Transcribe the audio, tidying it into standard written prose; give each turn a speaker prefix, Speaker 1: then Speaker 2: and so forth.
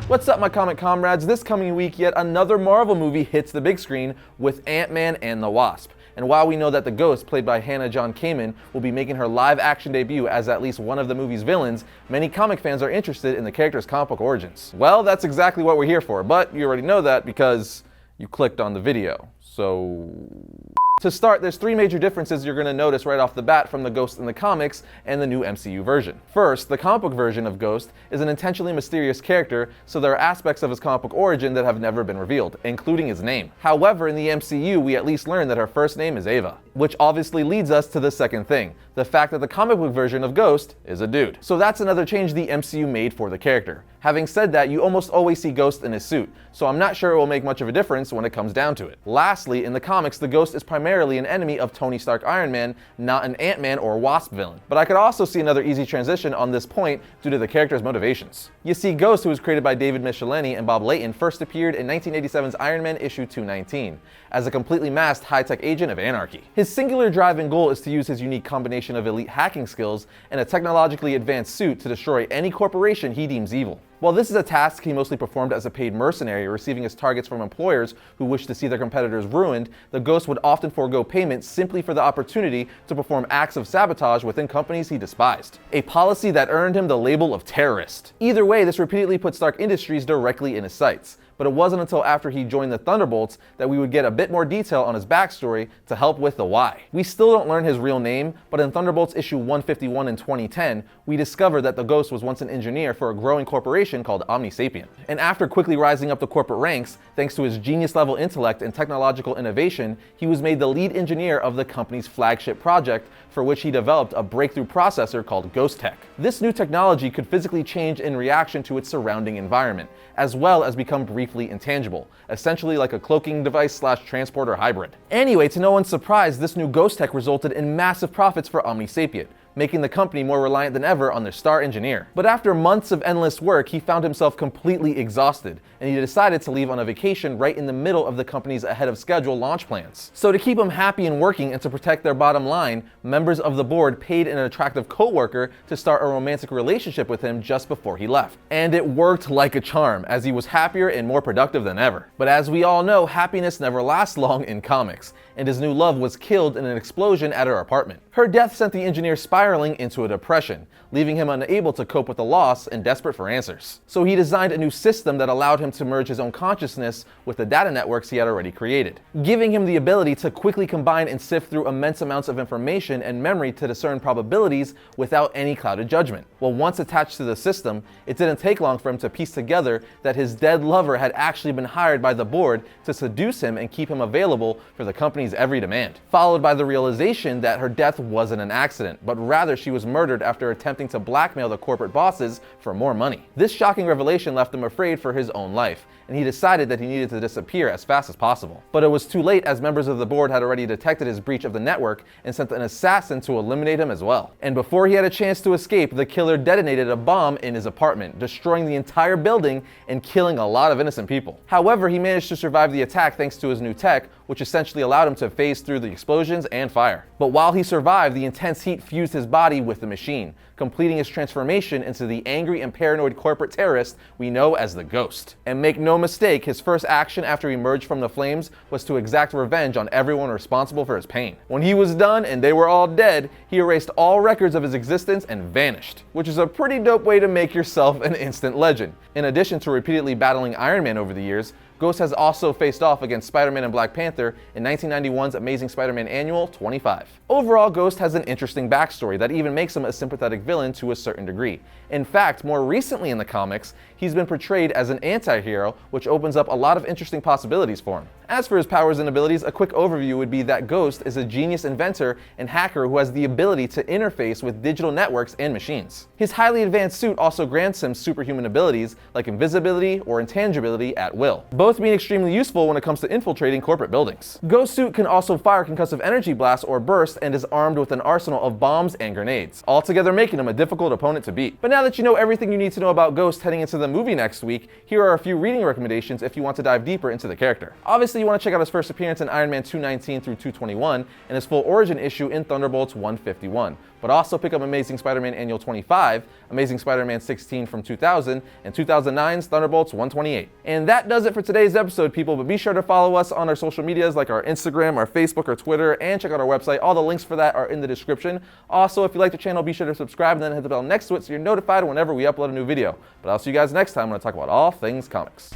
Speaker 1: What's up, my comic comrades? This coming week, yet another Marvel movie hits the big screen with Ant-Man and the Wasp. And while we know that the Ghost, played by Hannah John Kamen, will be making her live-action debut as at least one of the movie's villains, many comic fans are interested in the character's comic book origins. Well, that's exactly what we're here for, but you already know that because you clicked on the video. So... To start, there's three major differences you're going to notice right off the bat from the Ghost in the comics and the new MCU version. First, the comic book version of Ghost is an intentionally mysterious character, so there are aspects of his comic book origin that have never been revealed, including his name. However, in the MCU, we at least learn that her first name is Ava, which obviously leads us to the second thing, the fact that the comic book version of Ghost is a dude. So that's another change the MCU made for the character. Having said that, you almost always see Ghost in his suit, so I'm not sure it will make much of a difference when it comes down to it. Lastly, in the comics, the Ghost is primarily an enemy of Tony Stark Iron Man, not an Ant-Man or Wasp villain. But I could also see another easy transition on this point due to the character's motivations. You see, Ghost, who was created by David Michelinie and Bob Layton, first appeared in 1987's Iron Man issue 219 as a completely masked high-tech agent of anarchy. His singular drive and goal is to use his unique combination of elite hacking skills and a technologically advanced suit to destroy any corporation he deems evil. While this is a task he mostly performed as a paid mercenary, receiving his targets from employers who wished to see their competitors ruined, the Ghost would often forego payment simply for the opportunity to perform acts of sabotage within companies he despised. A policy that earned him the label of terrorist. Either way, this repeatedly put Stark Industries directly in his sights. But it wasn't until after he joined the Thunderbolts that we would get a bit more detail on his backstory to help with the why. We still don't learn his real name, but in Thunderbolts issue 151 in 2010, we discovered that the Ghost was once an engineer for a growing corporation called Omnisapient. And after quickly rising up the corporate ranks, thanks to his genius-level intellect and technological innovation, he was made the lead engineer of the company's flagship project, for which he developed a breakthrough processor called Ghost Tech. This new technology could physically change in reaction to its surrounding environment, as well as become briefly intangible, essentially like a cloaking device slash transporter hybrid. Anyway, to no one's surprise, this new Ghost Tech resulted in massive profits for Omnisapient, making the company more reliant than ever on their star engineer. But after months of endless work, he found himself completely exhausted, and he decided to leave on a vacation right in the middle of the company's ahead-of-schedule launch plans. So to keep him happy and working and to protect their bottom line, members of the board paid an attractive co-worker to start a romantic relationship with him just before he left. And it worked like a charm, as he was happier and more productive than ever. But as we all know, happiness never lasts long in comics, and his new love was killed in an explosion at her apartment. Her death sent the engineer spiraling into a depression, leaving him unable to cope with the loss and desperate for answers. So he designed a new system that allowed him to merge his own consciousness with the data networks he had already created, giving him the ability to quickly combine and sift through immense amounts of information and memory to discern probabilities without any clouded judgment. Well, once attached to the system, it didn't take long for him to piece together that his dead lover had actually been hired by the board to seduce him and keep him available for the company's every demand, followed by the realization that her death wasn't an accident, but rather she was murdered after attempting to blackmail the corporate bosses for more money. This shocking revelation left him afraid for his own life, and he decided that he needed to disappear as fast as possible. But it was too late, as members of the board had already detected his breach of the network and sent an assassin to eliminate him as well. And before he had a chance to escape, the killer detonated a bomb in his apartment, destroying the entire building and killing a lot of innocent people. However, he managed to survive the attack thanks to his new tech, which essentially allowed him to phase through the explosions and fire. But while he survived, the intense heat fused his body with the machine, completing his transformation into the angry and paranoid corporate terrorist we know as the Ghost. And make no mistake, his first action after he emerged from the flames was to exact revenge on everyone responsible for his pain. When he was done and they were all dead, he erased all records of his existence and vanished, which is a pretty dope way to make yourself an instant legend. In addition to repeatedly battling Iron Man over the years, Ghost has also faced off against Spider-Man and Black Panther in 1991's Amazing Spider-Man Annual 25. Overall, Ghost has an interesting backstory that even makes him a sympathetic villain to a certain degree. In fact, more recently in the comics, he's been portrayed as an anti-hero, which opens up a lot of interesting possibilities for him. As for his powers and abilities, a quick overview would be that Ghost is a genius inventor and hacker who has the ability to interface with digital networks and machines. His highly advanced suit also grants him superhuman abilities like invisibility or intangibility at will, both being extremely useful when it comes to infiltrating corporate buildings. Ghost suit can also fire concussive energy blasts or bursts and is armed with an arsenal of bombs and grenades, altogether making him a difficult opponent to beat. But now that you know everything you need to know about Ghost heading into the movie next week, here are a few reading recommendations if you want to dive deeper into the character. Obviously, you want to check out his first appearance in Iron Man 219 through 221 and his full origin issue in Thunderbolts 151, but also pick up Amazing Spider-Man Annual 25, Amazing Spider-Man 16 from 2000, and 2009's Thunderbolts 128. And that does it for today's episode, people, but be sure to follow us on our social medias like our Instagram, our Facebook, our Twitter, and check out our website. All the links for that are in the description. Also, if you like the channel, be sure to subscribe and then hit the bell next to it so you're notified whenever we upload a new video. But I'll see you guys next time when I talk about all things comics.